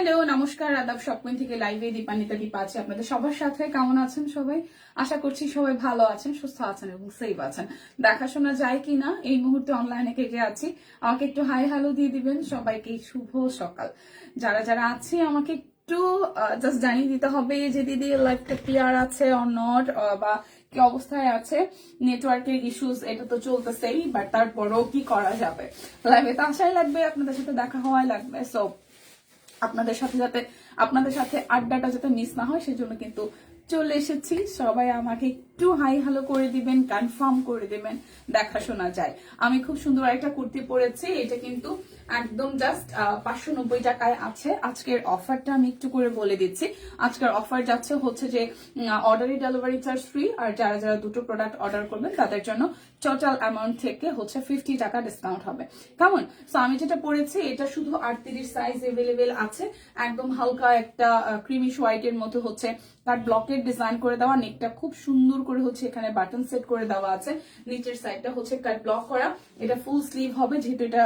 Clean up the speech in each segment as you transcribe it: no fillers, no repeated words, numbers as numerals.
Hello নমস্কার আদাব shopping থেকে লাইভে দীপান্বিতা দীপা আছে আপনাদের সবার সাথে। কেমন আছেন সবাই? আশা করছি সবাই ভালো আছেন, সুস্থ আছেন এবং সেফ আছেন। দেখাশোনা যায় কিনা এই মুহূর্তে অনলাইনে কে কে আছি আমাকে একটু হাই হ্যালো দিয়ে দিবেন। সবাইকে শুভ সকাল। যারা যারা আছে আমাকে একটু জাস্ট জানিয়ে দিতে হবে যে দিদি লাইভটা ক্লিয়ার আছে অর নট, বা কি অবস্থায় আছে। নেটওয়ার্কের ইস্যুস এটা তো চলতেছেই, বাট তারপরও কি করা যাবে, লাইভে তো আসাই লাগবে, আপনাদের সাথে দেখা হওয়াই লাগবে। সো আপনাদের সাথে আড্ডাটা যাতে মিস না হয় সেজন্য কিন্তু চলে এসেছি। সবাই আমাকে একটু হাই হ্যালো করে দিবেন, কনফার্ম করে দিবেন দেখাশোনা যায়। আমি খুব সুন্দর একটা কুর্তি পরেছি, এটা কিন্তু একদম জাস্ট 590 টাকায় আছে। আজকের অফারটা আমি একটু করে বলে দিচ্ছি। আজকের অফার যাচ্ছে হচ্ছে যে অর্ডারি ডেলিভারি চার্জ ফ্রি, আর যারা যারা দুটো প্রোডাক্ট অর্ডার করবেন তাদের জন্য টোটাল অ্যামাউন্ট থেকে হচ্ছে 50 টাকা ডিসকাউন্ট হবে। কেমন? সো আমি যেটা পরেছি এটা শুধু 38 সাইজ এভেলেবেল আছে। একদম হালকা একটা ক্রিমিশ হোয়াইটের মতো হচ্ছে তার ব্লকের ডিজাইন করে দেওয়া, নেকটা খুব সুন্দর করে হচ্ছে এখানে বাটন সেট করে দেওয়া আছে। নিচের সাইডটা হচ্ছে কাট ব্লক করা, এটা ফুল স্লিভ হবে যেহেতু এটা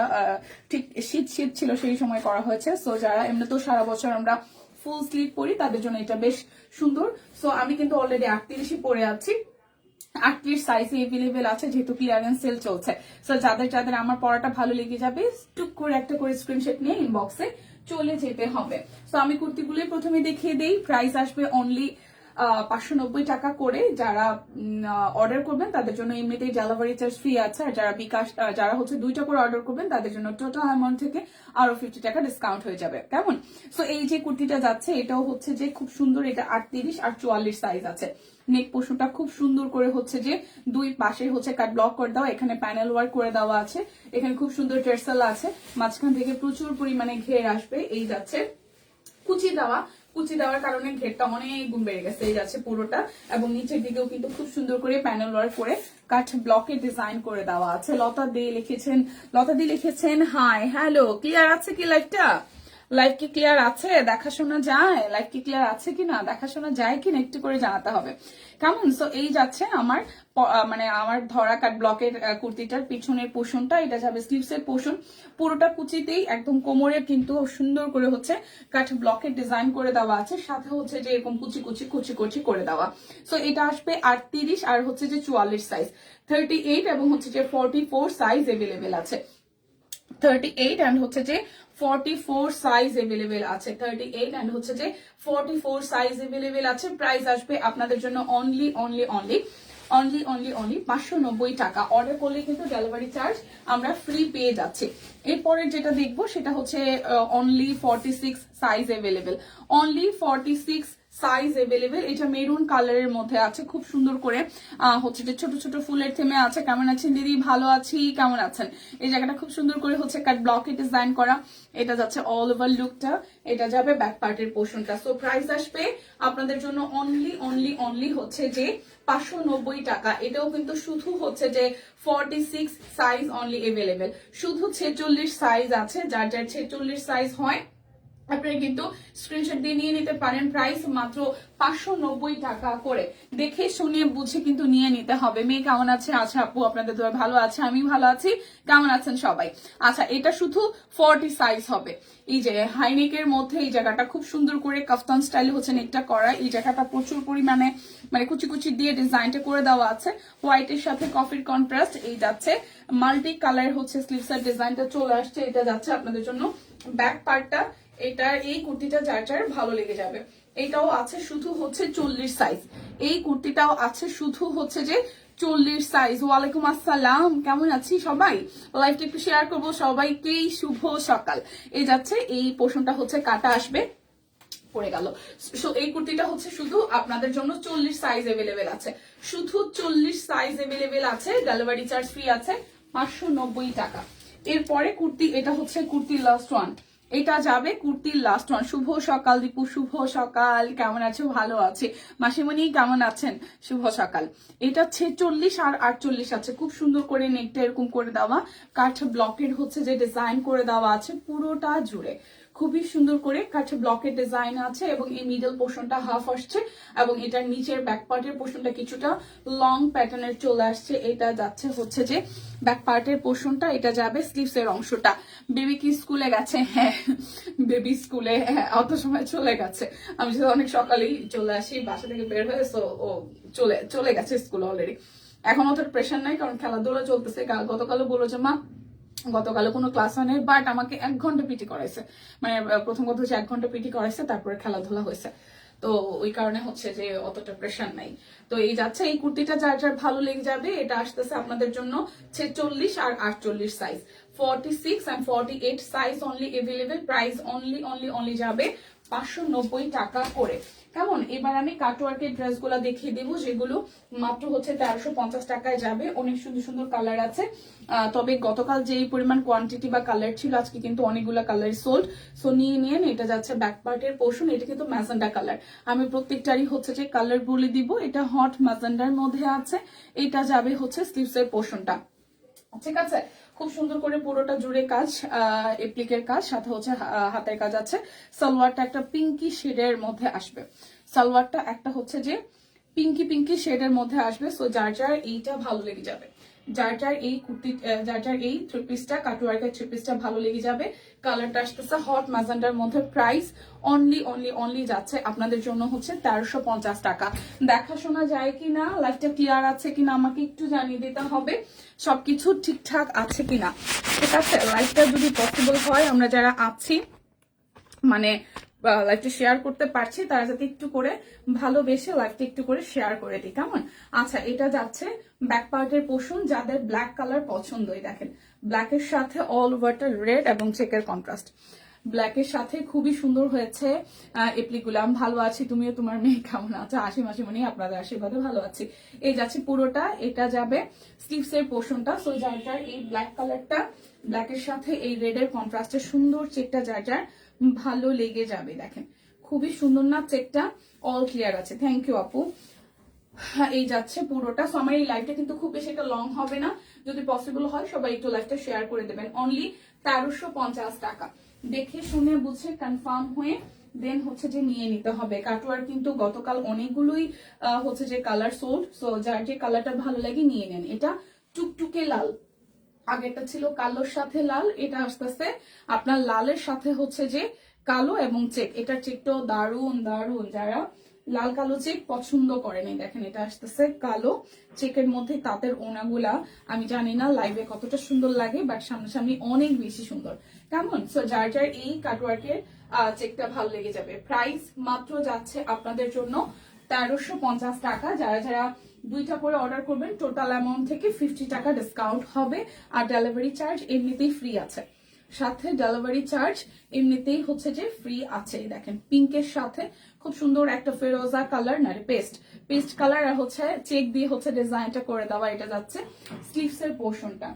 ঠিক শীত শীত ছিল সেই সময় করা হয়েছে। সো যারা এমনি তো সারা বছর আমরা ফুল স্লিভ পরি তাদের জন্য এটা বেশ সুন্দর। সো আমি কিন্তু অলরেডি 38ই পরে আছি, 38 সাইজে এভেলেবেল আছে যেহেতু ক্লিয়ারেন্স সেল চলছে। সো যাদের যাদের আমার পড়াটা ভালো লেগে যাবে টুক করে একটা করে স্ক্রিনশট নিয়ে ইনবক্সে চলে যেতে হবে। সো আমি কুর্তিগুলোই প্রথমে দেখিয়ে দেই। প্রাইস আসবে অনলি 590 টাকা করে। যারা অর্ডার করবেন তাদের জন্য এমনিতেই ডেলিভারি চার্জ ফ্রি আছে, আর যারা বিকাশ যারা হচ্ছে দুইটা করে অর্ডার করবেন তাদের জন্য টোটাল অ্যামাউন্ট থেকে আরো 50 টাকা ডিসকাউন্ট হয়ে যাবে। কেমন? সো এই যে কুর্তিটা যাচ্ছে এটাও হচ্ছে যে খুব সুন্দর, এটা 38 আর 44 সাইজ আছে। নেক পোর্শনটা খুব সুন্দর করে হচ্ছে যে দুই পাশে হচ্ছে কাট ব্লক করে দেওয়া, এখানে প্যানেল ওয়ার্ক করে দেওয়া আছে, এখানে খুব সুন্দর টেরসেল আছে, মাঝখান থেকে প্রচুর পরিমাণে ঘের আসবে। এই যাচ্ছে কুচি দেওয়ার কারণে ঘেরটা অনেক গুণ বেড়ে গেছে। এই যাচ্ছে পুরোটা, এবং নিচের দিকেও কিন্তু খুব সুন্দর করে প্যানেল ওয়ার্ক করে কাঠ ব্লকের ডিজাইন করে দেওয়া আছে। লতা দি লিখেছেন হাই হ্যালো। ক্লিয়ার আছে কি লাইভটা? লাইভ কি ক্লিয়ার আছে? দেখাশোনা যায়? লাইভ কি ক্লিয়ার আছে কিনা, দেখাশোনা যায় কিনা একটু করে জানাতে হবে। কেমন? সো এই যাচ্ছে আমার আমার ধরা কাট ব্লকের কুর্তিটার পিছনের পোর্শনটা, এটা যাবে স্লিভসের পোর্শন। পুরোটা কুচিতেই একদম কোমরে কিন্তু সুন্দর করে হচ্ছে কাঠ ব্লকের ডিজাইন করে দেওয়া আছে, সাথে হচ্ছে যে এরকম কুচি কুচি কুচি কুচি করে দেওয়া। সো এটা আসবে 38 আর হচ্ছে যে 44 সাইজ, 38 এবং হচ্ছে যে 44 সাইজ এভেলেবেল আছে। 38 এন্ড হচ্ছে যে 44 সাইজ এভেলেবেল আছে, 38 এন্ড হচ্ছে যে 44 সাইজ এভেলেবেল আছে। প্রাইস আসবে আপনাদের জন্য অনলি 590 টাকা। অর্ডার করলে কিন্তু ডেলিভারি চার্জ আমরা ফ্রি পেয়ে যাচ্ছি। এরপরে যেটা দেখবো সেটা হচ্ছে only 46 size available, only 46 size available. এটা মেরুন কালারের মধ্যে আছে, খুব সুন্দর করে হচ্ছে যে ছোট ছোট ফুলের থেমে আছে। কেমন আছেন দিদি? ভালো আছি, কেমন আছেন? এই জায়গাটা খুব সুন্দর করে হচ্ছে কাট ব্লকে ডিজাইন করা, এটা যাচ্ছে অল ওভার লুকটা, এটা যাবে ব্যাক পার্টের পোর্শনটা। সো প্রাইস আসবে আপনাদের জন্য অনলি হচ্ছে যে 590 টাকা। এটাও কিন্তু শুধু হচ্ছে যে 46 সাইজ অনলি এভেলেবেল, শুধু 46 সাইজ আছে। যার যার 46 সাইজ হয় আপনারা কিন্তু স্ক্রিনশট দিয়ে নিয়ে নিতে পারেন। প্রাইস মাত্র 590 টাকা করে। দেখে শুনে বুঝে কিন্তু নিয়ে নিতে হবে। মেয়ে কেমন আছে? আচ্ছা আপু আপনাদের দোয়া ভালো আছে, আমি ভালো আছি, কেমন আছেন সবাই? আচ্ছা এটা শুধু 40 সাইজ হবে। এই যে হাইনেকের মধ্যে এই জায়গাটা খুব সুন্দর করে কাফতান স্টাইল হচ্ছে নেকটা করা, এই জায়গাটা প্রচুর পরিমাণে কুচি কুচি দিয়ে ডিজাইনটা করে দেওয়া আছে। হোয়াইটের সাথে কফির কন্ট্রাস্ট, এই যাচ্ছে মাল্টি কালার হচ্ছে স্লিভসের ডিজাইনটা চলে আসছে। এটা যাচ্ছে আপনাদের জন্য ব্যাক পার্টটা। এটার এই কুর্তিটা যার যার ভালো লেগে যাবে। এটাও আছে শুধু হচ্ছে 40 সাইজ, এই কুর্তিটাও আছে শুধু হচ্ছে যে 40 সাইজ। ওয়ালাইকুম আসসালাম, কেমন আছি সবাই? লাইভটা একটু শেয়ার করবো সবাইকেই। শুভ সকাল। এই যাচ্ছে এই পোর্শনটা হচ্ছে কাটা আসবে, পড়ে গেল। সো এই কুর্তিটা হচ্ছে শুধু আপনাদের জন্য 40 সাইজ এভেলেবেল আছে, শুধু 40 সাইজ এভেলেবেল আছে, ডেলিভারি চার্জ ফ্রি আছে, 590 টাকা। এরপরে কুর্তি, এটা হচ্ছে কুর্তির লাস্ট ওয়ান, এটা যাবে কুর্তির লাস্ট ওয়ান। শুভ সকাল দীপু, শুভ সকাল, কেমন আছো? ভালো আছে। মাসিমণি কেমন আছেন? শুভ সকাল। এটা 46 আর 48 আছে, খুব সুন্দর করে নেকটা এরকম করে দেওয়া, কাঠ ব্লকের হচ্ছে যে ডিজাইন করে দেওয়া আছে পুরোটা জুড়ে, খুবই সুন্দর করে কাছে ব্লকের ডিজাইন আছে এবং এই মিডল পোর্শনটা হাফ আসছে এবং এটার নিচের ব্যাক পার্টের পোর্শনটা কিছুটা লং প্যাটার্নের চলে আসছে। এটা যাচ্ছে হচ্ছে যে ব্যাক পার্টের পোর্শনটা, এটা যাবে স্লিভস এর অংশটা। বেবি কি স্কুলে গেছে? হ্যাঁ, বেবি স্কুলে অত সময় চলে গেছে। আমি যদি অনেক সকালেই চলে আসি বাসা থেকে বের হয়ে, সো ও চলে গেছে স্কুল অলরেডি। এখন অত প্রেশার নাই কারণ খেলাধুলা চলতেছে। গতকালও বললো যে মা গতকালও কোনো ক্লাস হয় নাই, বাট আমাকে 1 ঘন্টা পিটি করাইছে। মানে প্রথম কথা হচ্ছে 1 ঘন্টা পিটি করাইছে, তারপরে খেলাধুলা হয়েছে। তো ওই কারণে হচ্ছে যে অতটা প্রেশার নাই। তো এই যাচ্ছে এই কুর্তিটা যার যার ভালো লেগে যাবে। এটা আসতেছে আপনাদের জন্য 46 আর 48 size, 46 and 48 size only available. Price only যাবে 590 টাকা করে। কেমন? এবার আমি কাটওয়ার্কের ড্রেসগুলো দেখিয়ে দেবো যেগুলো মাত্র হচ্ছে 1350 টাকায় যাবে। অনেক সুন্দর সুন্দর কালার আছে, তবে গতকাল যেই পরিমাণ কোয়ান্টিটি বা কালার ছিল আজকে কিন্তু অনেকগুলো কালার সোল্ড। সো নিয়ে নিন। এটা যাচ্ছে ব্যাক পার্টের পোর্শন, এটা কিন্তু ম্যাজেন্ডা কালার। আমি প্রত্যেকটারই হচ্ছে যে কালার বলে দিব। এটা হট ম্যাজেন্ডার মধ্যে আছে। এটা যাবে হচ্ছে স্লিভস এর পোর্শনটা, ঠিক আছে? খুব সুন্দর করে পুরোটা জুড়ে কাজ, এপ্লিকের কাজ, সাথে হচ্ছে হাতের কাজ আছে। সালোয়ারটা একটা পিঙ্কি শেডের মধ্যে আসবে। সালোয়ারটা একটা হচ্ছে যে পিঙ্কি শেডের মধ্যে আসবে। সো যার যার এইটা ভালো লেগে যাবে, যার যার এই কুর্তি, যার যার এই থ্রি পিসটা, কাটওয়ার্কের থ্রি পিসটা ভালো লেগে যাবে। কালারটা আসতেছে হট ম্যাজেন্ডার মধ্যে। প্রাইস অনলি যাচ্ছে আপনাদের জন্য হচ্ছে 1350 টাকা। দেখাশোনা যায় কিনা, লাইফটা ক্লিয়ার আছে কিনা আমাকে একটু জানিয়ে দিতে হবে, সবকিছু ঠিকঠাক আছে কিনা, ঠিক আছে? লাইফটা যদি পসিবল হয়, আমরা যারা আছি মানে লাইফটা শেয়ার করতে পারছি, তারা যাতে একটু করে ভালোবেসে লাইফটা একটু করে শেয়ার করে দিই, কেমন? আচ্ছা, এটা যাচ্ছে ব্যাক পার্টের পোর্শন। যাদের ব্ল্যাক কালার পছন্দই, দেখেন ব্ল্যাকের সাথে অল ওভারটা রেড এবং চেকের কন্ট্রাস্ট। ব্ল্যাকের সাথে খুবই সুন্দর হয়েছে এপ্লিকগুলো। আমি ভালো আছি, তুমিও তোমার মেয়ে কেমন আছো? আশি মাসি মনে আপনাদের আশীর্বাদে ভালো আছি। এই যাচ্ছে পুরোটা, এটা যাবে স্লিভস এর পোর্শনটা। সো যার যার এই ব্ল্যাক কালারটা, ব্ল্যাকের সাথে এই রেড এর কন্ট্রাস্টের সুন্দর চেকটা যার যার ভালো লেগে যাবে। দেখেন খুবই সুন্দর না চেকটা? অল ক্লিয়ার আছে, থ্যাংক ইউ আপু। এই যাচ্ছে পুরোটা। সো আমার এই লাইভটা কিন্তু খুব বেশি একটা লং হবে না, যদি পসিবল হয় সবাই একটু লাইভটা শেয়ার করে দেবেন। অনলি 1350 টাকা। দেখে শুনে বুঝে কনফার্ম হয়ে দেন হচ্ছে যে নিয়ে নিতে হবে। কাটওয়ার কিন্তু গতকাল অনেকগুলোই হচ্ছে যে কালার সোল্ড। সো যার যে কালারটা ভালো লাগে নিয়ে নেন। এটা টুকটুকে লাল, আগেরটা ছিল কালোর সাথে লাল, এটা আসতেছে আপনার লালের সাথে হচ্ছে যে কালো এবং চেক। এটার চেকটাও দারুন দারুন, যারা লাল কালো চেক পছন্দ করেন। দেখেন এটা আসতেছে কালো চেকের মধ্যে তাঁতের ওনাগুলা। আমি জানি না লাইভে কতটা সুন্দর লাগে, বাট সামনাসামনি অনেক বেশি সুন্দর, কেমন? সো যার যার এই কাটওয়ার্কের চেকটা ভালো লেগে যাবে। প্রাইস মাত্র যাচ্ছে আপনাদের জন্য 1350 টাকা। যারা যারা দুইটা করে অর্ডার করবেন টোটাল অ্যামাউন্ট থেকে 50 টাকা ডিসকাউন্ট হবে। আর ডেলিভারি চার্জ এমনিতেই ফ্রি আছে, সাথে ডেলিভারি চার্জ এমনিতেই হচ্ছে যে ফ্রি আছে। দেখেন পিঙ্কের সাথে খুব সুন্দর একটা ফেরোজা কালার, না পেস্ট কালার, আর হচ্ছে চেক দিয়ে হচ্ছে ডিজাইনটা করে দেওয়া। এটা যাচ্ছে স্লিভস এর পোর্শনটা।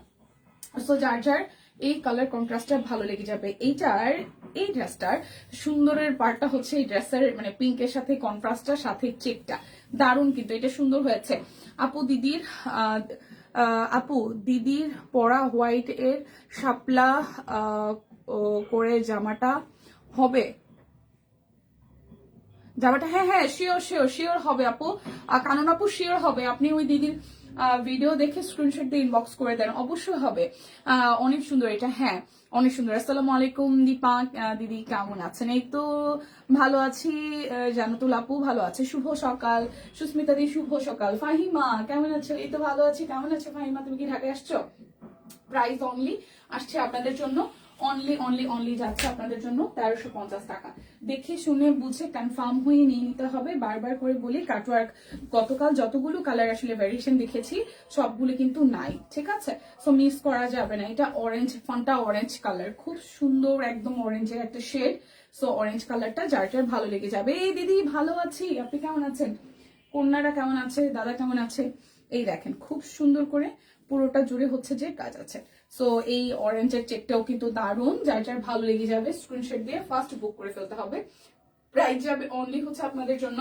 সো যার যার এই কালার কন্ট্রাস্টটা ভালো লেগে যাবে। এইটার এই ড্রেসটার সুন্দরের পার্টটা হচ্ছে এই ড্রেসের মানে পিঙ্কের সাথে কন্ট্রাস্টটা, সাথে চেকটা দারুণ, কিন্তু এটা সুন্দর হয়েছে। আপু দিদির পরা হোয়াইট এর শাপলা করে জামাটা হবে? জামাটা হ্যাঁ শিওর হবে আপু। কানন আপু শিওর হবে। আপনি ওই দিদির ভিডিও দেখে স্ক্রিনশট দিয়ে ইনবক্স করে দেন, অবশ্যই হবে। অনেক সুন্দর এটা, হ্যাঁ অনেক সুন্দর। আসসালামু আলাইকুম দীপা দিদি, কেমন আছেন? এই তো ভালো আছি। জানাতুল আপু ভালো আছে, শুভ সকাল। সুস্মিতা দি শুভ সকাল। ফাহিমা কেমন আছো? এই তো ভালো আছি। কেমন আছো ফাহিমা? তুমি কি ঢাকায় আসছো? প্রাইস অনলি আসছে আপনাদের জন্য, অনলি যাচ্ছে আপনাদের জন্য 1350 টাকা। দেখে শুনে বুঝে কনফার্ম হয়ে নিয়ে নিতে হবে। বারবার করে বলি কাটওয়ার্ক গতকাল যতগুলো কালার আসলে ভ্যারিয়েশন দেখেছি সবগুলো কিন্তু নাই, ঠিক আছে? সো মিস করা যাবে না। এটা অরেঞ্জ, ফান্টা অরেঞ্জ কালার, খুব সুন্দর একদম অরেঞ্জের একটা শেড। সো অরেঞ্জ কালারটা যার যার ভালো লেগে যাবে। এই দিদি ভালো আছি, আপনি কেমন আছেন? কন্যারা কেমন আছে? দাদা কেমন আছে? এই দেখেন খুব সুন্দর করে পুরোটা জুড়ে হচ্ছে যে কাজ আছে। সো এই অরেঞ্জের চেকটাও কিন্তু দারুণ, যার যার ভালো লেগে যাবে স্ক্রিনশট দিয়ে ফার্স্ট বুক করে ফেলতে হবে। প্রাইস যাবে অনলি হচ্ছে আপনাদের জন্য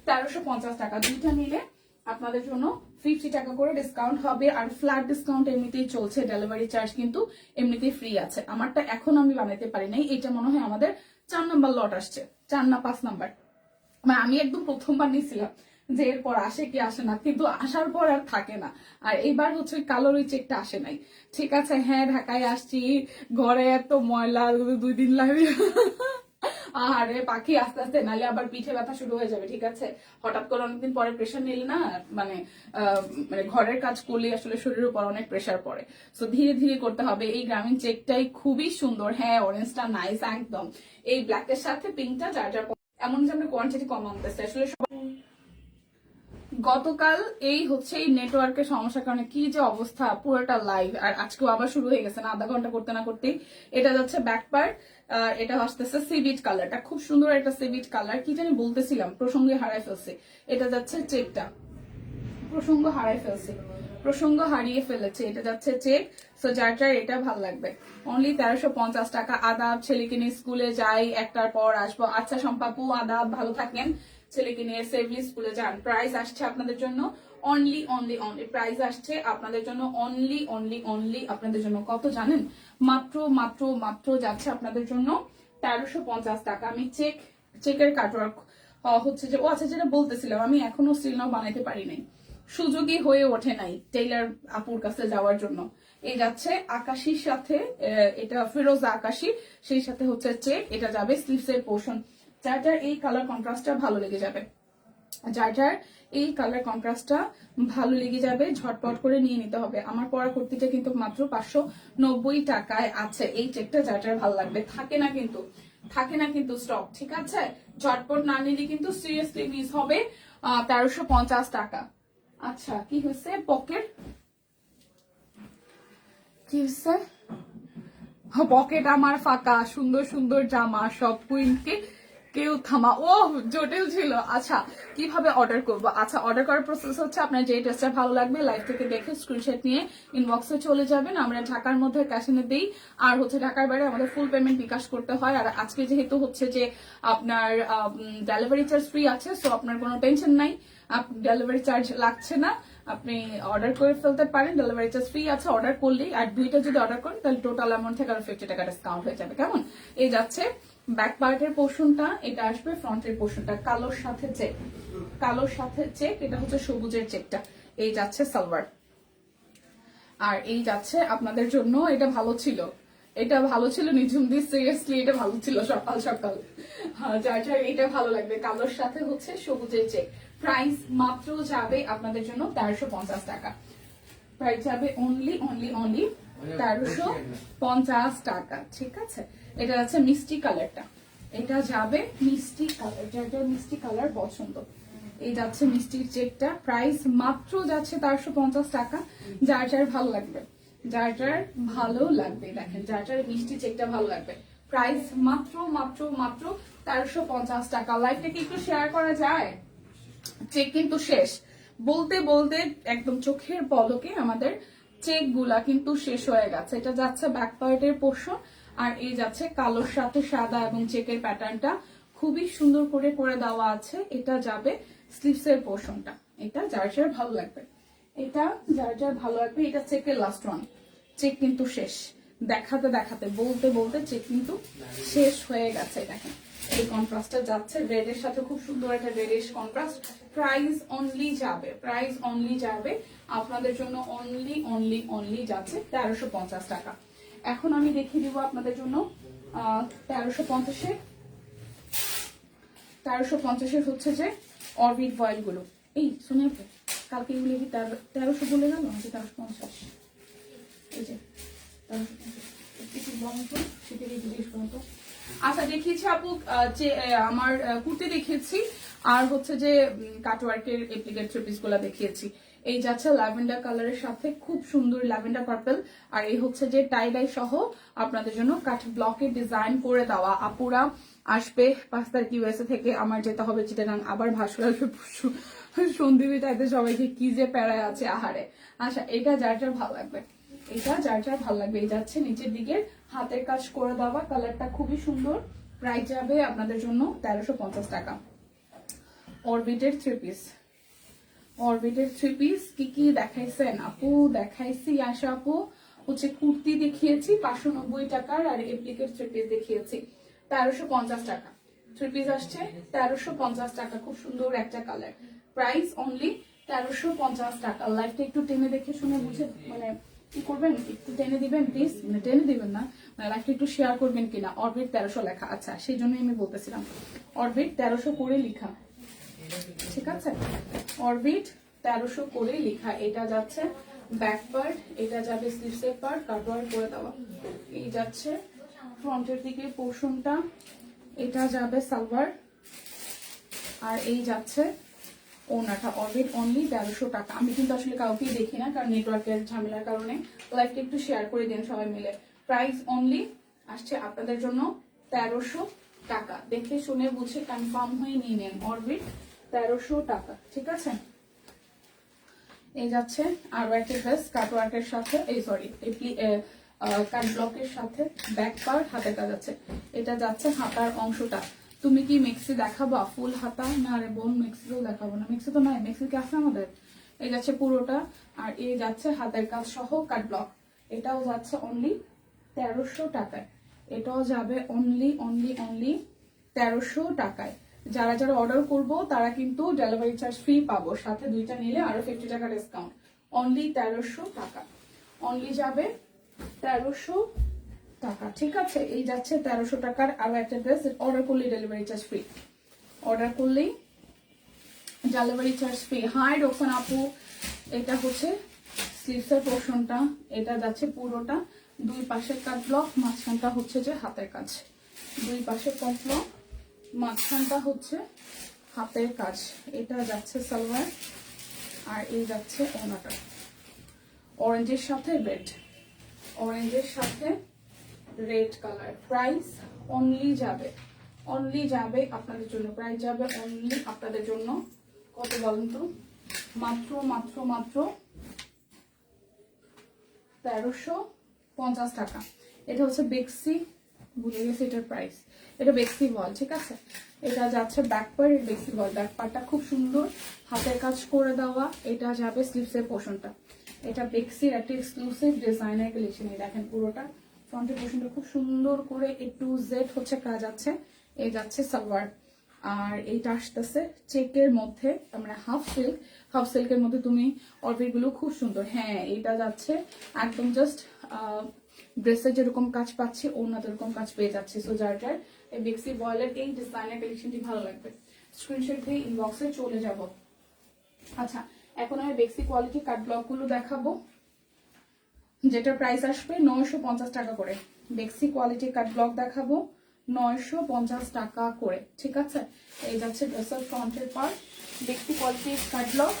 1350 টাকা। দুইটা নিলে আপনাদের জন্য 50 টাকা করে ডিসকাউন্ট হবে। আর ফ্ল্যাট ডিসকাউন্ট এমনিতেই চলছে, ডেলিভারি চার্জ কিন্তু এমনিতেই ফ্রি আছে। আমারটা এখন আমি বানাতে পারি নাই, এটা মনে হয় আমাদের 4 নাম্বার লট আসছে, 4 না 5 নাম্বার। মানে আমি একদম প্রথমবার নিয়েছিলাম যে এরপর আসে কি আসে না, কিন্তু আসার পর আর থাকে না। আর এইবার হচ্ছে কালোর ওই চেকটা আসে নাই। ঠিক আছে, হ্যাঁ ঢাকায় আসছি, ঘরে এত ময়লা, 2 দিন লাগে। আরে পাখি আস্তে আস্তে, নালে আবার পিঠে ব্যথা শুরু হয়ে যাবে। ঠিক আছে, হঠাৎ করে অনেকদিন পরে প্রেশার নিলে না, মানে মানে ঘরের কাজ করলে আসলে শরীরের উপর অনেক প্রেশার পড়ে। সো ধীরে ধীরে করতে হবে। এই গ্রামীণ চেকটাই খুবই সুন্দর। হ্যাঁ, অরেঞ্জটা নাইস একদম। এই ব্ল্যাকের সাথে পিঙ্কটা যার যার এমন যে আমরা কোয়ান্টিটি কম আনতেছে আসলে। গতকাল এই হচ্ছে এই নেটওয়ার্কের সমস্যার কারণে কি যে অবস্থা, পুরোটা লাইভ। আর আজকেও আবার শুরু হয়ে গেছে না, আধা ঘন্টা করতে না করতেই। এটা যাচ্ছে ব্যাক পার্ট, এটা আসতেছে সিভিট কালারটা, খুব সুন্দর একটা সিভিট কালার। কি জানি বলতেছিলাম, প্রসঙ্গে হারাই ফেলছে। এটা যাচ্ছে চেকটা, প্রসঙ্গ হারিয়ে ফেলেছে। এটা যাচ্ছে চেক। সো যার যার এটা ভাল লাগবে, অনলি 1350 টাকা। আদাব, ছেলেকে নিয়ে স্কুলে যাই, একটার পর আসবো। আচ্ছা সম্পাপু, আদাব, ভালো থাকেন। ছেলেকে নিয়ে সেফলি স্কুলে যান। প্রাইস আসছে আপনাদের জন্য অনলি প্রাইস আসছে আপনাদের জন্য অনলি আপনাদের জন্য কত জানেন? মাত্র যাচ্ছে আপনাদের জন্য 1350 টাকা। আমি চেকের কাটওয়ার্ক হচ্ছে যে, ও আচ্ছা, যেটা বলতেছিলাম, আমি এখনো স্টিল নাও বানাইতে পারি নাই, সুযোগই হয়ে ওঠে নাই টেইলার আপুর কাছে যাওয়ার জন্য। এই যাচ্ছে আকাশির সাথে, এটা ফিরোজা আকাশি, সেই সাথে হচ্ছে চেক। এটা যাবে স্লিভস এর পোর্শন। যার যার এই কালার কন্ট্রাস্টটা ভালো লেগে যাবে, ঝটপট করে নিয়ে নিতে হবে। আমার পরা কুর্তিটা কিন্তু মাত্র 590 টাকায় আছে। এই চেকটা যার যার ভালো লাগবে, থাকে না কিন্তু স্টক। ঠিক আছে, ঝটপট না নিলে কিন্তু সিরিয়াসলি মিস হবে। 1350 টাকা। আচ্ছা, কি হয়েছে? পকেট আমার ফাঁকা, সুন্দর সুন্দর জামা সব কুইনকে কেউ থামা। ও জটিল ছিল। আচ্ছা, কিভাবে অর্ডার করব? আচ্ছা, অর্ডার করার প্রসেস হচ্ছে, আপনার যে ড্রেসটা ভালো লাগবে লাইভ থেকে দেখে স্ক্রিনশট নিয়ে ইনবক্সে চলে যাবেন। আমরা ঢাকার মধ্যে ক্যাশ এনে দিই, আর হচ্ছে ঢাকার বাইরে আমাদের ফুল পেমেন্ট বিকাশ করতে হয়। আর আজকে যেহেতু হচ্ছে যে আপনার ডেলিভারি চার্জ ফ্রি আছে, সো আপনার কোনো টেনশন নাই, ডেলিভারি চার্জ লাগছে না। আপনি অর্ডার করে ফেলতে পারেন, ডেলিভারি চার্জ ফ্রি আছে অর্ডার করলেই। আর দুইটা যদি অর্ডার করেন তাহলে টোটাল অ্যামাউন্ট থেকে আরো 50 টাকা ডিসকাউন্ট হয়ে যাবে। কেমন? এই যাচ্ছে ব্যাক পার্টের পোর্শনটা, এটা আসবে ফ্রন্টের পোর্শনটা, কালোর সাথে চেক। এটা হচ্ছে সবুজের চেকটা। এই যাচ্ছে সালোয়ার, আর এই যাচ্ছে আপনাদের জন্য। এটা ভালো ছিল নিঝুম দি, সিরিয়াসলি এটা ভালো ছিল সকাল সকাল। যার যার এটা ভালো লাগবে, কালোর সাথে হচ্ছে সবুজের চেক। প্রাইস মাত্র যাবে আপনাদের জন্য 1350 টাকা। প্রাইস যাবে অনলি 1350 টাকা। ঠিক আছে, এটা যাচ্ছে মিষ্টি কালারটা, এটা যাবে মিষ্টি কালার, যার মিষ্টি কালার পছন্দ। এই যাচ্ছে মিষ্টির চেকটা, প্রাইস মাত্র যাচ্ছে 1350 টাকা। যার যার ভালো লাগবে, দেখেন যার যার মিষ্টি চেকটা ভালো লাগবে, প্রাইস মাত্র 1350 টাকা। লাইভটাকে একটু শেয়ার করা যায়? চেক কিন্তু শেষ, বলতে বলতে একদম চোখের পলকে আমাদের চেক গুলা কিন্তু শেষ হয়ে গেছে। এটা যাচ্ছে ব্যাক পার্টের পোর্শন, আর এই যাচ্ছে কালোর সাথে সাদা এবং চেকের প্যাটার্নটা খুবই সুন্দর করে দেওয়া আছে। এটা যাবে স্লিভস এর পোর্শনটা। এটা যার যার ভালো লাগবে, এটা চেকের লাস্ট ওয়ান। চেক কিন্তু শেষ, দেখাতে বলতে চেক কিন্তু শেষ হয়ে গেছে। দেখেন এই কন্ট্রাস্টটা যাচ্ছে রেড এর সাথে, খুব সুন্দর একটা রেডিশ কন্ট্রাস্ট। প্রাইস অনলি যাবে আপনাদের জন্য অনলি যাচ্ছে 1350 টাকা। এখন আমি দেখিয়ে দিব আপনাদের জন্য 1350 হচ্ছে যে অরবিট ভয়েল গুলো। এই শুনে কালকে এগুলো কি 1300 বলে গেল, 1350? এই যে 1350 সেটা জিজ্ঞেস করতো। আচ্ছা, দেখিয়েছি আপু যে আমার কুর্তি দেখিয়েছি, আর হচ্ছে যে কাটওয়ার্কের অ্যাপ্লিকেট থ্রি পিস গুলা দেখিয়েছি। এই যাচ্ছে ল্যাভেন্ডার কালারের সাথে খুব সুন্দর ল্যাভেন্ডার পার্পল, আর এই হচ্ছে যে টাই ডাই সহ আপনাদের জন্য কাট ব্লকে ডিজাইন করে দেওয়া। আপুরা আসবে 5 তারিখ ইউএসএ থেকে, আমার যেতে হবে চিটাগাং, আবার ভাসুর আসবে সন্দীপী, তাইতে সবাইকে কি যে প্যারায় আছে আহারে। আচ্ছা, এটা যার যার ভালো লাগবে, এই যাচ্ছে নিচের দিকে হাতের কাজ করে দেওয়া, কালারটা খুবই সুন্দর। প্রাইস যাবে আপনাদের জন্য 1350 টাকা। অরবিটের থ্রি পিস, অরবিটের 3 পিস কি কি দেখাইছেন আপু? দেখাইছি আশা আপু, হচ্ছে কুর্তি দেখিয়েছি 590 টাকার, আর এপ্লিকের 3 পিস দেখিয়েছি 1350 টাকা। 3 পিস আসছে 1350 টাকা, খুব সুন্দর একটা কালার। প্রাইস অনলি 1350 টাকা। লাইফটা একটু টেনে দেখে শুনে বুঝে মানে কি করবেন, একটু টেনে দিবেন প্লিজ, মানে টেনে দিবেন না, মানে লাইফটা একটু শেয়ার করবেন কিনা। অরবিট 1300 লেখা, আচ্ছা সেই জন্যই আমি বলতেছিলাম অরবিট 1300 করে লেখা, ঠিক আছে? অরবিট 1300 করে লেখা। এটা যাচ্ছে ব্যাক পার্ট, এটা যাবে স্লিভসের পার্ট, কাটওয়ার করে দেওয়া। এই যাচ্ছে ফ্রন্টের দিকে পোর্শনটা, এটা যাবে সালোয়ার, আর এই যাচ্ছে ওনাটা। অরবিট অনলি 1300 টাকা। আমি কিন্তু আসলে কাউকেই দেখি না, কারণ নেটওয়ার্কের ঝামেলার কারণে। লাইভটা একটু শেয়ার করে দিন সবাই মিলে। প্রাইস অনলি আসছে আপনাদের জন্য 1300 টাকা। দেখে শুনে বুঝে কনফার্ম হয়ে নিয়ে নেন। অরবিট 1300 টাকা, ঠিক আছে? এই যাচ্ছে আরো একটা ড্রেস কাটওয়ার্কের সাথে, এই সরি কাট ব্লকের সাথে, ব্যাক পার্ট হাতের কাজ আছে। এটা যাচ্ছে হাতার অংশটা। তুমি কি মেক্সি দেখাবা ফুল হাতা? না রে বোন, মেক্সি তো দেখাবো না, মেক্সি তো নাই, মেক্সি কি আছে আমাদের? এই যাচ্ছে পুরোটা, আর এই যাচ্ছে হাতের কাজ সহ কাট ব্লক। এটাও যাচ্ছে অনলি 1300 টাকায়। এটাও যাবে অনলি অনলি অনলি 1300 টাকায়। যারা যারা অর্ডার করবো তারা কিন্তু ডেলিভারি চার্জ ফ্রি পাবো, সাথে দুইটা নিলে আরো 50 টাকা ডিসকাউন্ট। অনলি 1300 টাকা, অনলি যাবে 1300 টাকা, ঠিক আছে? এই যাচ্ছে 1300 টাকার আরো একটা ড্রেস। অর্ডার করলেই ডেলিভারি চার্জ ফ্রি, অর্ডার করলেই ডেলিভারি চার্জ ফ্রি। হাই রোকন আপু, এটা হচ্ছে স্লিভসের পোর্শনটা, এটা যাচ্ছে পুরোটা, দুই পাশের কাট ব্লক, মাঝখানটা হচ্ছে যে হাতের কাজ। দুই পাশের কাট ব্লক, মাঝখানটা হচ্ছে হাতের কাজ। এটা যাচ্ছে সালোয়ার, আর এই যাচ্ছে ওনাটা। অরেঞ্জের সাথে রেড, অরেঞ্জের সাথে রেড কালার। প্রাইস অনলি যাবে আপনাদের জন্য, প্রাইস যাবে অনলি আপনাদের জন্য কত বলেন তো? মাত্র মাত্র মাত্র 1350 টাকা। এটা হচ্ছে বেক্সি, ভুলে গেছি এটার প্রাইস। এটা বেক্সি বল, ঠিক আছে? এটা যাচ্ছে ব্যাক পার্ট, বেক্সি বল। ব্যাক পার্টটা খুব সুন্দর হাতের কাজ করে দেওয়া। এটা যাবে স্লিভসের পোর্শনটা। এটা বেক্সির একটা এক্সক্লুসিভ ডিজাইনার কালেকশন। এই দেখেন পুরোটা ফ্রন্টের পোর্শনটা খুব সুন্দর করে A to Z হচ্ছে কাজ আছে। এই যাচ্ছে সালোয়ার, আর এইটা আসতেছে চেকের মধ্যে, আমরা হাফ সিল্কের মধ্যে। তুমি অরবিট গুলো খুব সুন্দর। হ্যাঁ, এটা যাচ্ছে একদম জাস্ট ড্রেসের যেরকম কাজ পাচ্ছি ওনাতে এরকম কাজ পেয়ে যাচ্ছি। সো যার যার এই বেক্সি বয়েলের এই ডিজাইনার কালেকশনটি ভালো লাগবে, স্ক্রিনশট দিয়ে ইনবক্সে চলে যাব। আচ্ছা, এখন আমি বেক্সি কোয়ালিটি কাট ব্লক গুলো দেখাবো, যেটার প্রাইস আসবে 950 টাকা করে। বেক্সি কোয়ালিটি কাট ব্লক দেখাবো 950 টাকা করে, ঠিক আছে? এই যাচ্ছে ড্রেসের ফ্রন্টের পার্ট। বেক্সি কোয়ালিটির কাট ব্লক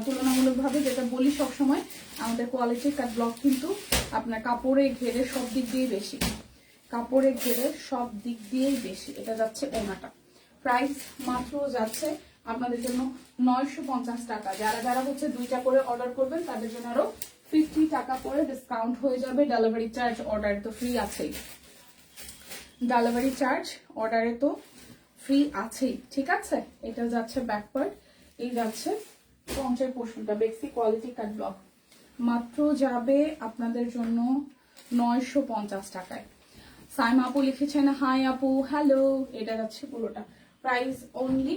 তুলনামূলকভাবে, যেটা বলি সবসময়, আমাদের কোয়ালিটির কাট ব্লক কিন্তু আপনার কাপড়ে ঘেরে সব দিক দিয়ে বেশি, কাপড়ে ঘেরে সব দিক দিয়েই বেশি। এটা যাচ্ছে ওনাটা। প্রাইস মাত্র যাচ্ছে আপনাদের জন্য 950 টাকা। যারা যারা হচ্ছে দুইটা করে অর্ডার করবেন তাদের জন্য আরো 50 টাকা করে ডিসকাউন্ট হয়ে যাবে। ডেলিভারি চার্জ অর্ডারে তো ফ্রি আছেই, ডেলিভারি চার্জ অর্ডারে তো ফ্রি আছেই, ঠিক আছে? এটা যাচ্ছে ব্যাক পার্ট, এই যাচ্ছে ফ্রন্টের পোর্শনটা। বেক্সি কোয়ালিটি কাট ব্লক মাত্র যাবে আপনাদের জন্য 950 টাকায়। সাইম আপু লিখেছেন হাই আপু, হ্যালো। এটা যাচ্ছে পুরোটা, প্রাইস অনলি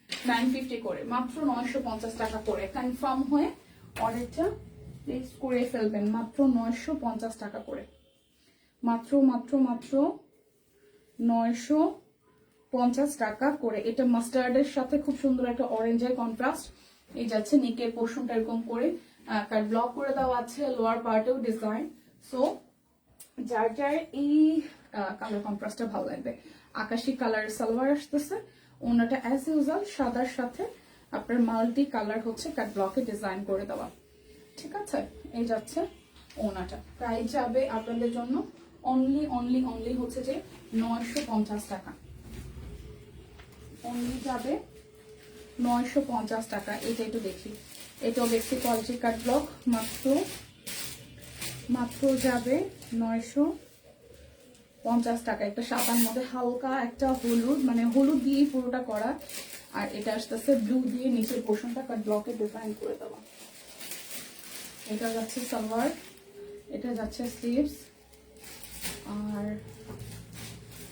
950 করে, মাত্র 950 টাকা করে। কনফার্ম হয়ে অর্ডারটা প্লেস করে ফেলবেন, মাত্র 950 টাকা করে, মাত্র মাত্র মাত্র 950 টাকা করে। এটা মাস্টার্ডের সাথে খুব সুন্দর একটা অরেঞ্জের কন্ট্রাস্ট। এই যাচ্ছে নিকের পোর্শনটা এরকম করে কাট ব্লক করে দেওয়া আছে, লোয়ার পার্টেও ডিজাইন। সো যার যার এই কালার কন্ট্রাস্টটা ভালো লাগবে। আকাশি কালার সালোয়ার আসতেছে, ওনাটা অ্যাজ ইউজুয়াল সাদার সাথে আপনার মাল্টি কালার হচ্ছে কাট ব্লকে ডিজাইন করে দেওয়া, ঠিক আছে? এই যাচ্ছে ওনাটা। প্রাইস যাবে আপনাদের জন্য অনলি অনলি অনলি হচ্ছে যে 950 টাকা, অনলি যাবে 950 টাকা। এটা একটু দেখি, এটাও বেক্সি কোয়ালিটির কাট ব্লক, মাত্র মাত্র যাবে 950 টাকা। একটা সাদার মধ্যে হালকা একটা হলুদ, মানে হলুদ দিয়েই পুরোটা করা, আর এটা আসতেছে ব্লু দিয়ে নিচের পোর্শনটা কাট ব্লকে ডিজাইন করে দেওয়া। এটা যাচ্ছে সালোয়ার, এটা যাচ্ছে স্লিভস, আর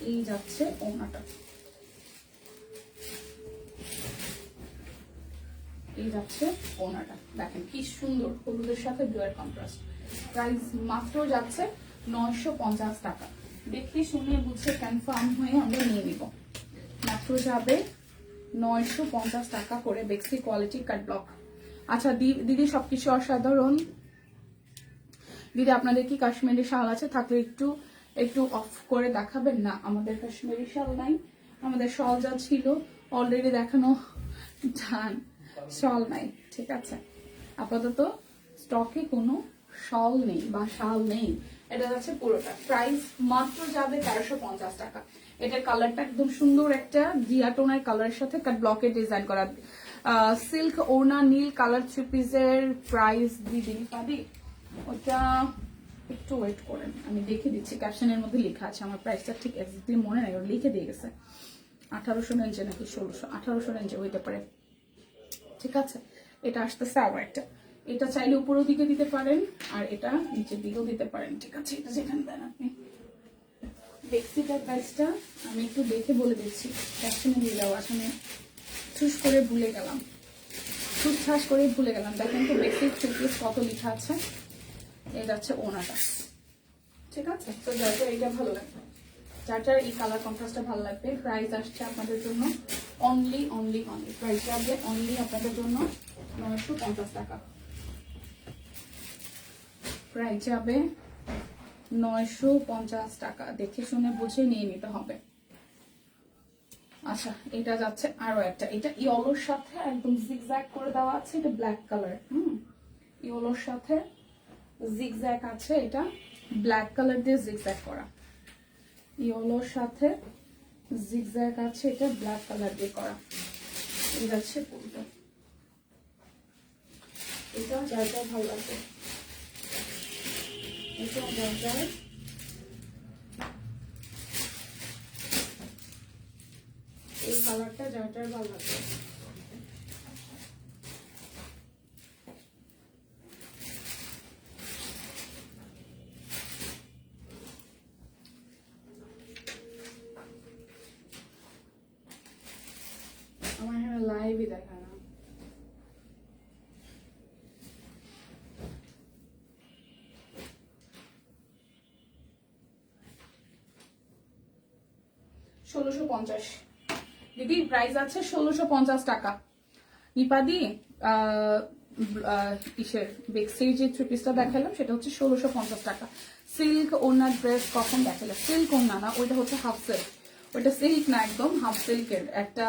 এই যাচ্ছে ওড়নাটা, এই যাচ্ছে ওড়নাটা। দেখেন কি সুন্দর হলুদের সাথে ব্লুয়ের কন্ট্রাস্ট। প্রাইস মাত্র যাচ্ছে 950 টাকা। দেখে শুনে বুঝে কনফার্ম হয়ে আমরা নিয়ে নিব। মাত্র যাবে 950 টাকা করে, বেক্সি কোয়ালিটি কাট ব্লক। আচ্ছা দিদি সবকিছু অসাধারণ। দিদি আপনাদের কি কাশ্মীরি শাল আছে? থাকলে একটু একটু অফ করে দেখাবেন না? আমাদের কাশ্মীরি শাল নাই, আমাদের শাল যা ছিল অলরেডি দেখানো যান, শাল নাই। ঠিক আছে, আপাতত স্টকে কোনো শাল নেই বা শাল নেই। এটা যাচ্ছে পুরোটা, প্রাইস মাত্র যাবে 1350 টাকা। এটার কালারটা একদম সুন্দর একটা জিয়াটোনার কালারের সাথে কাট ব্লকে ডিজাইন করা। সিল্ক ওড়না নীল কালার 3 পিসের প্রাইস দিদি পাবি ওটা একটু ওয়েট করেন, আমি দেখে দিচ্ছি। ক্যাপশনের মধ্যে লেখা আছে, আমার প্রাইসটা ঠিক এক্স্যাক্টলি মনে নাই, ওরা লিখে দিয়ে গেছে। 1800 রেঞ্জে নাকি 1600, 1800 রেঞ্জে হইতে পারে। ঠিক আছে, এটা আসতেছে আরো একটা। এটা চাইলে উপরের দিকে দিতে পারেন, আর এটা নিচের দিকেও দিতে পারেন। ঠিক আছে, এটা যেখানে দেন আপনি। বেক্সিটার প্রাইসটা আমি একটু দেখে বলে দিচ্ছি, ক্যাপশনে দিয়ে দেওয়া আছে, আমি ঠুস করে ভুলে গেলাম, ঠুসঠাস করে ভুলে গেলাম। দেখেন তো বেক্সির 3 পিস কত লেখা আছে। এই যাচ্ছে ওনাটা। ঠিক আছে, তো যার এইটা ভালো লাগবে, যার এই কালার কন্ট্রাস্টটা ভালো লাগবে, প্রাইস আসছে আপনাদের জন্য অনলি প্রাইস যাবে অনলি আপনাদের জন্য 950 টাকা। প্রাইস যাবে 950 টাকা। দেখে শুনে বুঝে নিয়ে নিতে হবে। আচ্ছা, এটা যাচ্ছে আরো একটা, এটা ইয়েলোর সাথে একদম জিগজ্যাগ করে দেওয়া আছে, এটা ব্ল্যাক কালার। ইয়েলোর সাথে জিগজ্যাগ আছে, এটা ব্ল্যাক কালার দিয়ে জিগজ্যাগ করা। ইয়েলোর সাথে জিগজ্যাগ আছে, এটা ব্ল্যাক কালার দিয়ে করা। এই যাচ্ছে পুরোটা, এটা যার যার ভালো লাগবে, এটা যার যার এই কালারটা যার যার ভালো লাগবে। আমার এখানে লাইভই দেখা না। $1650 দিদি, প্রাইস আছে 1650 টাকা। নিপাদি কিসের বেক্সির যে 3 পিসটা দেখালাম সেটা হচ্ছে 1650 টাকা। সিল্ক ওনার ড্রেস কখন দেখালে? সিল্ক ওনা না, ওইটা হচ্ছে হাফ সিল্ক। ওইটা সিল্ক না, একদম হাফ সিল্কের একটা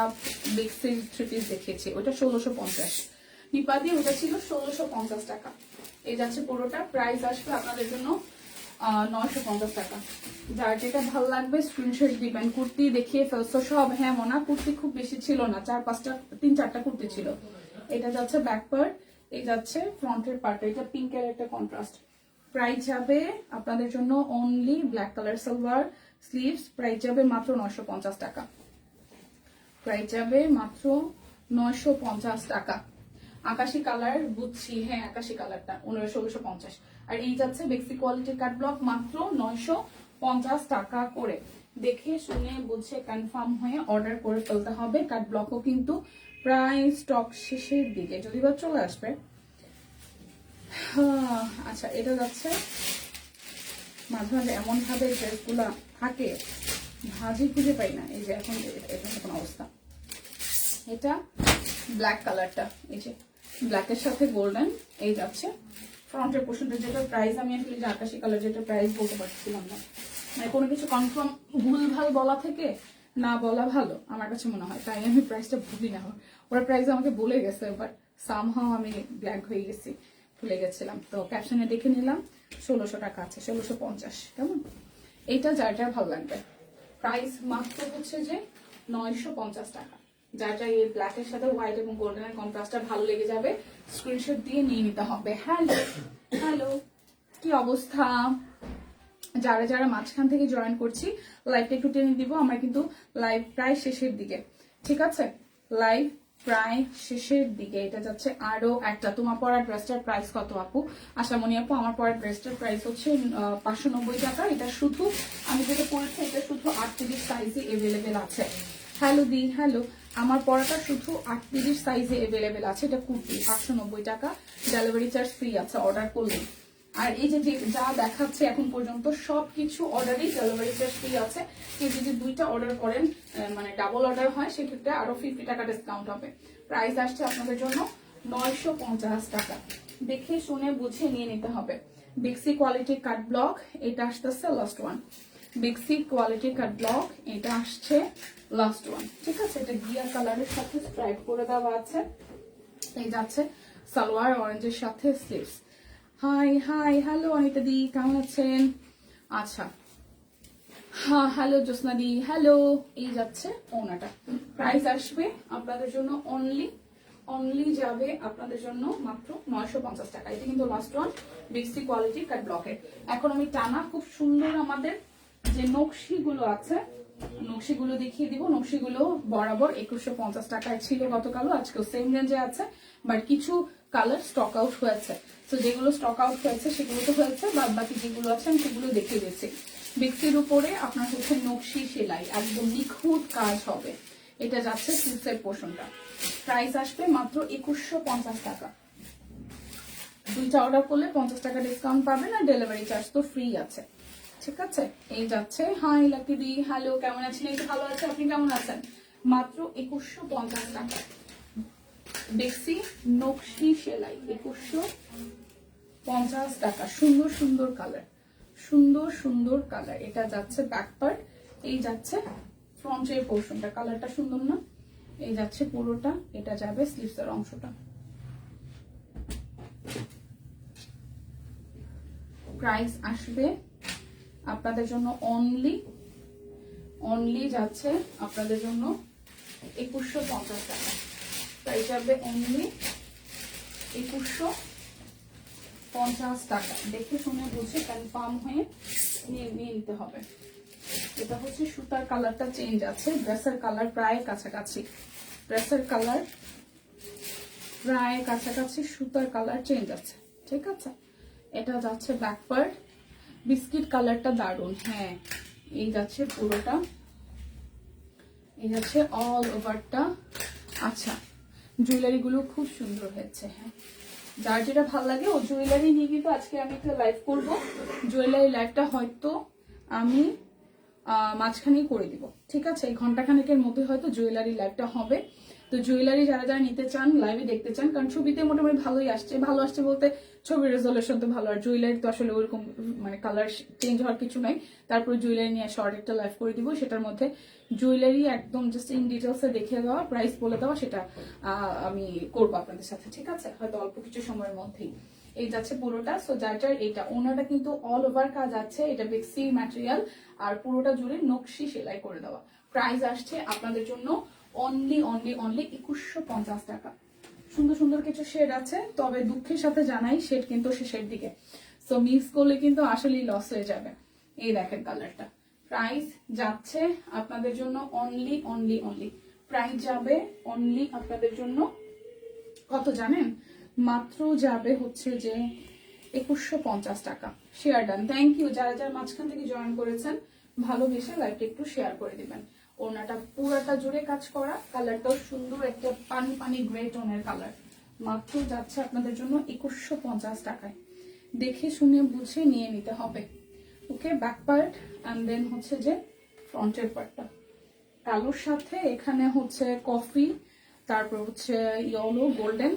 বেক্সির 3 পিস দেখিয়েছি, ওইটা 1650। নিপাদি ওইটা ছিল 1650 টাকা। এই যাচ্ছে পুরোটা, প্রাইস আসবে আপনাদের জন্য 950 টাকা। যার যেটা ভালো লাগবে স্ক্রিনশট দিবেন। কুর্তি দেখিয়ে ফেলছো সব? হ্যাঁ মোনা, কুর্তি খুব বেশি ছিল না, 3-4টা কুর্তি ছিল। এটা যাচ্ছে ব্যাক পার্ট, এই যাচ্ছে ফ্রন্টের পার্ট, এটা পিঙ্কের একটা কন্ট্রাস্ট। প্রাইস যাবে আপনাদের জন্য only black colour salwar sleeves, price যাবে মাত্র 950 টাকা। প্রাইস যাবে মাত্র 950 টাকা। আকাশি কালার বুঝছি, হ্যাঁ আকাশি কালারটা 1650। আর এই যাচ্ছে বেক্সি কোয়ালিটির কাট ব্লক, মাত্র 950 টাকা করে। দেখে শুনে বুঝে কনফার্ম হয়ে অর্ডার করে ফেলতে হবে। কাট ব্লকও কিন্তু প্রায় স্টক শেষের দিকে, যদি বা চলে আসবে। আচ্ছা, এটা যাচ্ছে মাঝে মাঝে এমন ভাবে ড্রেসগুলা থাকে ভাজি খুঁজে পাই না। এই যে এখন এখন অবস্থা, এটা ব্ল্যাক কালারটা, এই যে ব্ল্যাকের সাথে গোল্ডেন। এই যাচ্ছে ফ্রন্টের পোর্শনটা, যেটা প্রাইস আমি আসলে যে আকাশি কালার যেটা প্রাইস বলতে পারছিলাম না, মানে কোনো কিছু কনফার্ম ভুলভাল বলা থেকে না বলা ভালো আমার কাছে মনে হয়, তাই আমি প্রাইসটা ভুলি না। ওরা প্রাইস আমাকে বলে গেছে, বাট সামহাও আমি ব্ল্যাঙ্ক হয়ে গেছি, ভুলে গেছিলাম। তো ক্যাপশনে দেখে নিলাম 1600 টাকা আছে, 1650। কেমন? এইটা যার যার ভালো লাগবে, প্রাইস মাত্র হচ্ছে যে 950 টাকা। যার যার এই ব্ল্যাকের সাথে হোয়াইট এবং গোল্ডেনের কন্ট্রাস্টটা ভালো লেগে যাবে, স্ক্রিনশট দিয়ে নিয়ে নিতে হবে। হ্যালো হ্যালো, কি অবস্থা? যারা যারা মাঝখান থেকে জয়েন করছি, লাইভটা একটু টেনে দিব, আমরা কিন্তু লাইভ প্রায় শেষের দিকে। ঠিক আছে, লাইভ প্রায় শেষের দিকে। এটা যাচ্ছে আরো একটা। তোমার পরা ড্রেসটার প্রাইস কত আপু? আশামণি আপু, আমার পরা ড্রেসটার প্রাইস হচ্ছে 590 টাকা। এটা শুধু আমি যেটা পরেছি এটা শুধু 38 সাইজে এভেলেবেল আছে। হ্যালো দি, হ্যালো। আমার পরাটা শুধু 38 সাইজে এভেলেবেল আছে। এটা কুর্তি, 590 টাকা, ডেলিভারি চার্জ ফ্রি আছে অর্ডার করলে। আর এই যে যা দেখাচ্ছে এখন পর্যন্ত সবকিছু অর্ডারই ডেলিভারি চার্জ ফ্রি আছে। কেউ যদি 2টা অর্ডার করেন, মানে ডাবল অর্ডার হয়, সেক্ষেত্রে আরো 50 টাকা ডিসকাউন্ট হবে। প্রাইস আসছে আপনাদের জন্য 950 টাকা। দেখে শুনে বুঝে নিয়ে নিতে হবে। বিক্সি কোয়ালিটি কাট ব্লক, এটা আসতেছে লাস্ট ওয়ান। বিক্সি কোয়ালিটি কাট ব্লক, এটা আসছে লাস্ট ওয়ান। ঠিক আছে, এটা গিয়া কালারের সাথে স্ট্রাইপ করে দেওয়া আছে। এই যাচ্ছে সালোয়ার অরেঞ্জের সাথে sleeves. Hi hi, hello Anita di, কেমন আছেন? আচ্ছা, হ্যাঁ হ্যালো জ্যোৎস্না দি, হ্যালো। এই যাচ্ছে ওনাটা। প্রাইস আসবে আপনাদের জন্য অনলি যাবে আপনাদের জন্য মাত্র 950 টাকা। এটা কিন্তু লাস্ট ওয়ান, বিক্সি কোয়ালিটি কাট ব্লকের। এখন আমি টানা খুব সুন্দর আমাদের যে নকশিগুলো আছে, নকশিগুলো দেখিয়ে দিব। নকশিগুলো বরাবর 2150 টাকায় ছিল গতকালও, আজকেও সেম রেঞ্জে আছে। বাট কিছু কালার স্টক আউট হয়েছে। তো যেগুলো স্টক আউট হয়েছে সেগুলো তো হয়েছে, বাদ বাকি যেগুলো আছে আমি সেগুলো দেখিয়ে দিচ্ছি। বিক্সির উপরে আপনার হচ্ছে নকশি সেলাই, একদম নিখুঁত কাজ হবে। এটা যাচ্ছে সিল্কের পোর্শনটা। প্রাইস আসবে মাত্র 2150 টাকা। 2টা অর্ডার করলে 50 টাকা ডিসকাউন্ট পাবেন, আর ডেলিভারি চার্জ তো ফ্রি আছে। ঠিক আছে, এই যাচ্ছে। হাই লাকি দি, হ্যালো, কেমন আছেন? এই তো ভালো আছে, আপনি কেমন আছেন? মাত্র 2150 টাকা। দেখছি নকশি সেলাই, 2150 টাকা। সুন্দর সুন্দর কালার, সুন্দর সুন্দর কালার। এটা যাচ্ছে ব্যাক পার্ট, এই যাচ্ছে ফ্রন্টের পোর্শনটা। কালারটা সুন্দর না? এই যাচ্ছে পুরোটা, এটা যাবে স্লিভসের অংশটা। প্রাইস আসবে আপনাদের জন্য অনলি যাচ্ছে আপনাদের জন্য 2150 টাকা। প্রাইস আসবে অনলি 2150 টাকা। দেখে শুনে বুঝে কনফার্ম হয়ে নিয়ে নিতে হবে। এটা হচ্ছে সুতার কালারটা চেঞ্জ আছে, ড্রেসের কালার প্রায় কাছাকাছি। ড্রেসের কালার প্রায় কাছাকাছি, সুতার কালার চেঞ্জ আছে। ঠিক আছে, এটা যাচ্ছে ব্যাক পার্ট। বিস্কিট কালারটা দারুন। হ্যাঁ, এই যাচ্ছে পুরোটা, এই যাচ্ছে অল ওভারটা। আচ্ছা, জুয়েলারি গুলো খুব সুন্দর হয়েছে। হ্যাঁ, যার যেটা ভালো লাগে ও জুয়েলারি নিয়ে কিন্তু আজকে আমি একটা লাইভ করব। জুয়েলারি লাইভটা হয়তো আমি মাঝখানেই করে দিব। ঠিক আছে, এই ঘন্টাখানেকের মধ্যে হয়তো জুয়েলারি লাইভটা হবে। তো জুয়েলারি যারা যারা নিতে চান, লাইভে দেখতে চান, কারণ ছবিতে মোটামুটি ভালোই আসছে। ভালো আসছে বলতে ছবির রেজলিউশন তো ভালো, আর জুয়েলারি তো আসলে ওইরকম মানে কালার চেঞ্জ হওয়ার কিছু নাই। তারপরে জুয়েলারি নিয়ে শর্ট একটা লাইভ করে দিব। সেটার মধ্যে জুয়েলারি একদম জাস্ট ইন ডিটেলসে দেখে দেওয়া, প্রাইস বলে দেওয়া, সেটা আমি করবো আপনাদের সাথে। ঠিক আছে, হয়তো অল্প কিছু সময়ের মধ্যেই। এই যাচ্ছে পুরোটা। সো যার এইটা ওনাটা কিন্তু অল ওভার কাজ আছে। এটা বিক্সি ম্যাটেরিয়াল, আর পুরোটা জুড়ে নকশি সেলাই করে দেওয়া। প্রাইস আসছে আপনাদের জন্য অনলি 2150 টাকা। সুন্দর সুন্দর কিছু শেড আছে, তবে দুঃখের সাথে জানাই শেড কিন্তু শেষের দিকে। সো মিক্স করলে কিন্তু আসলেই লস হয়ে যাবে। এই দেখেন কালারটা। প্রাইস যাচ্ছে আপনাদের জন্য অনলি প্রাইস যাবে অনলি আপনাদের জন্য কত জানেন? মাত্র যাবে হচ্ছে যে 2150 টাকা। Share done, thank you. যারা যারা মাঝখান থেকে জয়েন করেছেন, ভালোবেসে লাইভটা একটু শেয়ার করে দিবেন। ওনাটা পুরাটা জুড়ে কাজ করা, কালারটাও সুন্দর, একটা পানি পানি গ্রে টোনের কালার। মাত্র যাচ্ছে আপনাদের জন্য 2150 টাকায়। দেখে শুনে বুঝে নিয়ে নিতে হবে। ওকে, ব্যাক পার্ট অ্যান্ড দেন হচ্ছে যে ফ্রন্টের পার্টটা কালোর সাথে এখানে হচ্ছে কফি, তারপর হচ্ছে ইয়েলো গোল্ডেন,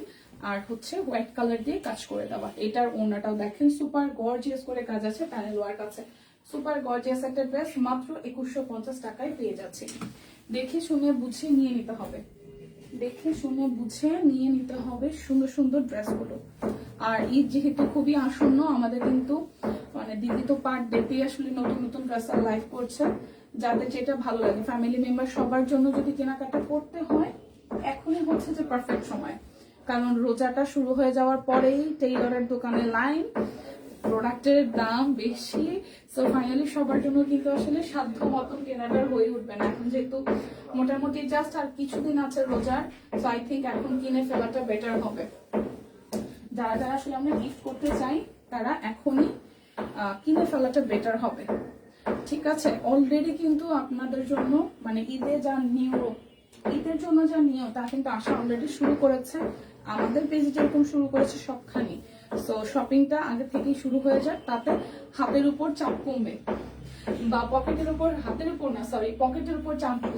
আর হচ্ছে হোয়াইট কালার দিয়ে কাজ করে দেওয়া। এটার ওনাটাও দেখেন সুপার গর্জিয়াস করে কাজ আছে, প্যানেল ওয়ার্ক আছে। সুপার গর্জিয়াস একটা ড্রেস মাত্র 2150 টাকায় পেয়ে যাচ্ছে। দেখে শুনে বুঝে নিয়ে নিতে হবে, দেখে শুনে বুঝে নিয়ে নিতে হবে সুন্দর সুন্দর ড্রেসগুলো। আর ঈদ যেহেতু খুবই আসন্ন, আমাদের কিন্তু মানে দিদি তো পার ডেতেই আসলে নতুন নতুন ড্রেস লাইভ করছে। যাদের যেটা ভালো লাগে, ফ্যামিলি মেম্বার সবার জন্য যদি কেনাকাটা করতে হয়, এখনই হচ্ছে যে পারফেক্ট সময়। কারণ রোজাটা শুরু হয়ে যাওয়ার পরেই টেইলরের দোকানে লাইন, প্রোডাক্টের দাম বেশি, সো ফাইনালি সবার জন্য কিন্তু আসলে সাধ্য মতন কেনাটা হয়ে উঠবে না। এখন যেহেতু মোটামুটি জাস্ট আর কিছুদিন আছে রোজার, সো আই থিঙ্ক এখন কিনে ফেলাটা বেটার হবে। যারা যারা আসলে আমরা গিফট করতে চাই তারা এখনই কিনে ফেলাটা বেটার হবে, ঠিক আছে? অলরেডি কিন্তু আপনাদের জন্য মানে ঈদের জন্য যা নিয়ম তা কিন্তু আসা অলরেডি শুরু করেছে। আমাদের পেজে যেরকম শুরু করেছে সবখানি, সো শপিংটা আগে থেকেই শুরু হয়ে যায়, তাতে হাতের উপর চাপ কমবে বা পকেটের উপর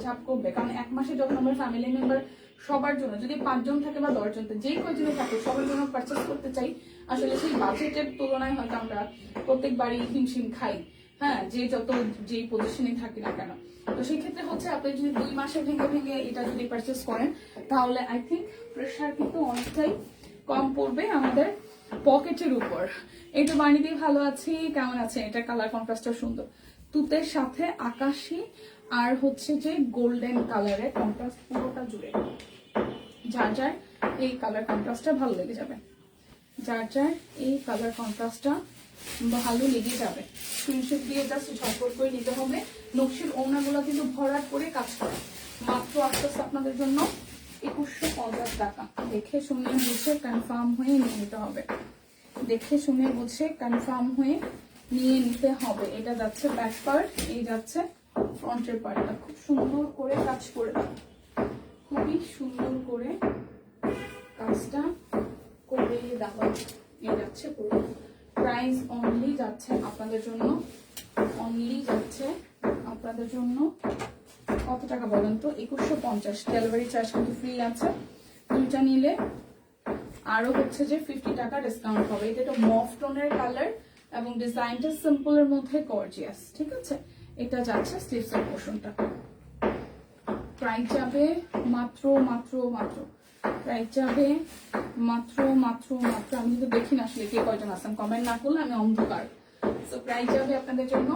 চাপ কমবে। কারণ এক মাসে যখন আমরা ফ্যামিলি মেম্বার সবার জন্য যদি 5 জন থাকে বা 10 জন থাকে, যেই কয়জনে থাকে সবার জন্য পারচেস করতে চাই, আসলে সেই বাজেটের তুলনায় হয়তো আমরা প্রত্যেকবারই হিমশিম খাই, হ্যাঁ, যেই পজিশনে থাকি না কেন। তো সেই ক্ষেত্রে হচ্ছে আপনি যদি 2 মাসে ভেঙে এটা যদি পারচেস করেন, তাহলে আই থিঙ্ক প্রেশার কিন্তু অনেকটাই কম পড়বে আমাদের পকেটের উপর। এটা বানিয়ে ভালো আছি, কেমন আছে? এটা কালার কন্ট্রাস্টটা সুন্দর, তুতের সাথে আকাশি আর হচ্ছে যে গোল্ডেন কালারের কন্ট্রাস্ট পুরোটা জুড়ে। যার যার এই কালার কন্ট্রাস্টটা ভালো লেগে যাবে, ভালো লেগে যাবে, স্ক্রিনশট দিয়ে জাস্ট ঝটপট করে নিতে হবে। নকশির ওড়নাগুলো কিন্তু ভরাট করে কাজ করা, মাত্র আসতেছে আপনাদের জন্য 2150 টাকা। দেখে শুনে বুঝে কনফার্ম হয়ে নিয়ে নিতে হবে, এটা যাচ্ছে ব্যাক পার্ট, এই যাচ্ছে ফ্রন্টের পার্টটা। খুব সুন্দর করে কাজ করে দাও, খুবই সুন্দর করে কাজটা করে দেওয়া। এই যাচ্ছে পুরো। প্রাইস অনলি যাচ্ছে আপনাদের জন্য কত টাকা বলেন তো? 2150। ডেলিভারি চার্জ কিন্তু ফ্রি আছে, দুইটা নিলে আরো হচ্ছে যে 50 টাকা ডিসকাউন্ট হবে। এটা একটা মফ টোনের কালার এবং ডিজাইনটা সিম্পলের মধ্যে গর্জিয়াস, ঠিক আছে? এটা যাচ্ছে স্লিভসের পোর্শনটা। প্রাইস যাবে মাত্র আমি কিন্তু দেখি না আসলে কে কয়জন আছেন, কমেন্ট না করলে আমি অন্ধকার। সো প্রাইস যাবে আপনাদের জন্য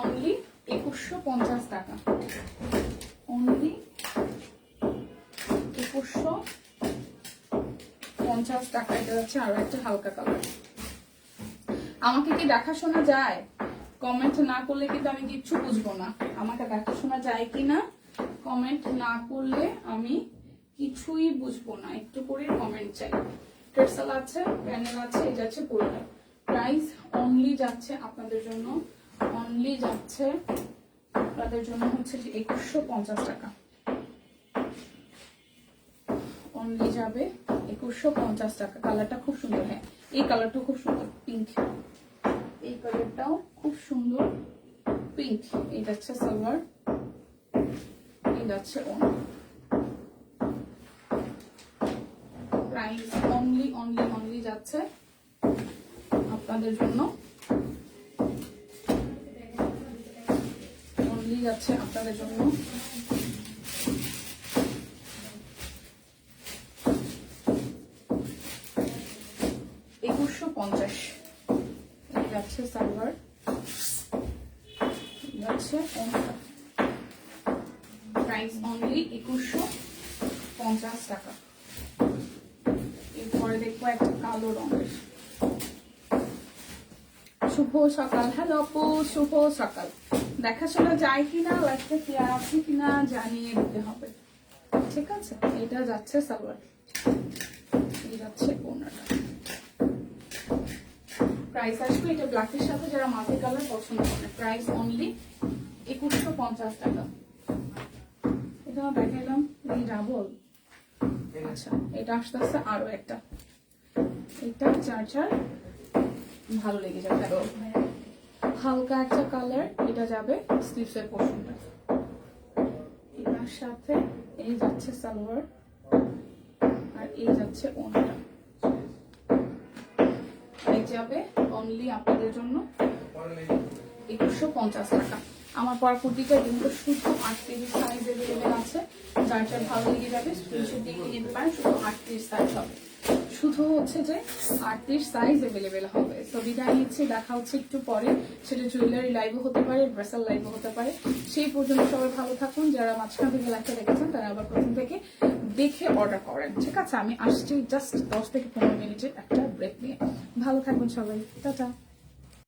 অনলি 2150 টাকা, অনলি 2150 টাকা। এটা হচ্ছে আরো একটা হালকা কালার। আমাকে কি দেখাশোনা যায়? কমেন্ট না করলে কিন্তু আমি কিচ্ছু বুঝবো না। আমাকে দেখাশোনা যায় কিনা কমেন্ট না করলে আমি কিছুই বুঝবো না, একটু করে কমেন্ট চাই। ট্রেডসেল আছে, প্যানেল আছে, এই যাচ্ছে পুরোটা। প্রাইস অনলি যাচ্ছে আপনাদের জন্য হচ্ছে 2150 টাকা, অনলি যাবে 2150 টাকা। কালারটা খুব সুন্দর, হ্যাঁ এই কালারটা খুব সুন্দর, পিঙ্ক, এই কালারটাও খুব সুন্দর পিঙ্ক। এই যাচ্ছে সালোয়ার, এই যাচ্ছে ওড়না। প্রাইস অনলি যাচ্ছে আপনাদের জন্য 2150। এই যাচ্ছে সালোয়ার, যাচ্ছে ওড়না। প্রাইস অনলি 2150 টাকা। এরপরে দেখবো একটা কালো রঙের। শুভ সকাল, হ্যালো আপু, শুভ সকাল। দেখাশোনা যায় কিনা, লাইফটা ক্লিয়ার আছে কিনা জানিয়ে দিতে হবে, ঠিক আছে? এটা যাচ্ছে সালোয়ার, এই যাচ্ছে ওড়নাটা। প্রাইস আসবে এটা ব্ল্যাকের সাথে যারা মাল্টি কালার পছন্দ করে। প্রাইস অনলি 2150 টাকা। এটা দেখাইলাম এই ডাবল। আচ্ছা, এটা আসতে আসতে আরো একটা, এটা চার ভালো লেগে যাবে, হালকা একটা কালার। এটা যাবে স্লিভসের পোর্শনটা, এটার সাথে এই যাচ্ছে সালোয়ার আর এই যাচ্ছে ওড়নাটা। এই যাবে অনলি আপনাদের জন্য 2150 টাকা। আমার পর কুর্তিটা কিন্তু শুধু 38 সাইজ अवेलेबल আছে, যার যার ভালো লেগে যাবে স্ক্রিনশট দিয়ে নিতে পারেন। শুধু 38 সাইজ হবে, শুধু হচ্ছে যে 38 সাইজ अवेलेबल হবে। সো বিদায় নিচ্ছি, দেখা হচ্ছে একটু পরে, সেটা জুয়েলারি লাইভও হতে পারে, ড্রেসার লাইভও হতে পারে। সেই পর্যন্ত সবাই ভালো থাকুন। যারা মাঝখান থেকে লাইভটা দেখেছেন তারা আবার প্রথম থেকে দেখে অর্ডার করেন, ঠিক আছে? আমি আসছি জাস্ট 10 থেকে 15 মিনিটের একটা ব্রেক নিয়ে। ভালো থাকবেন সবাই, টাটা।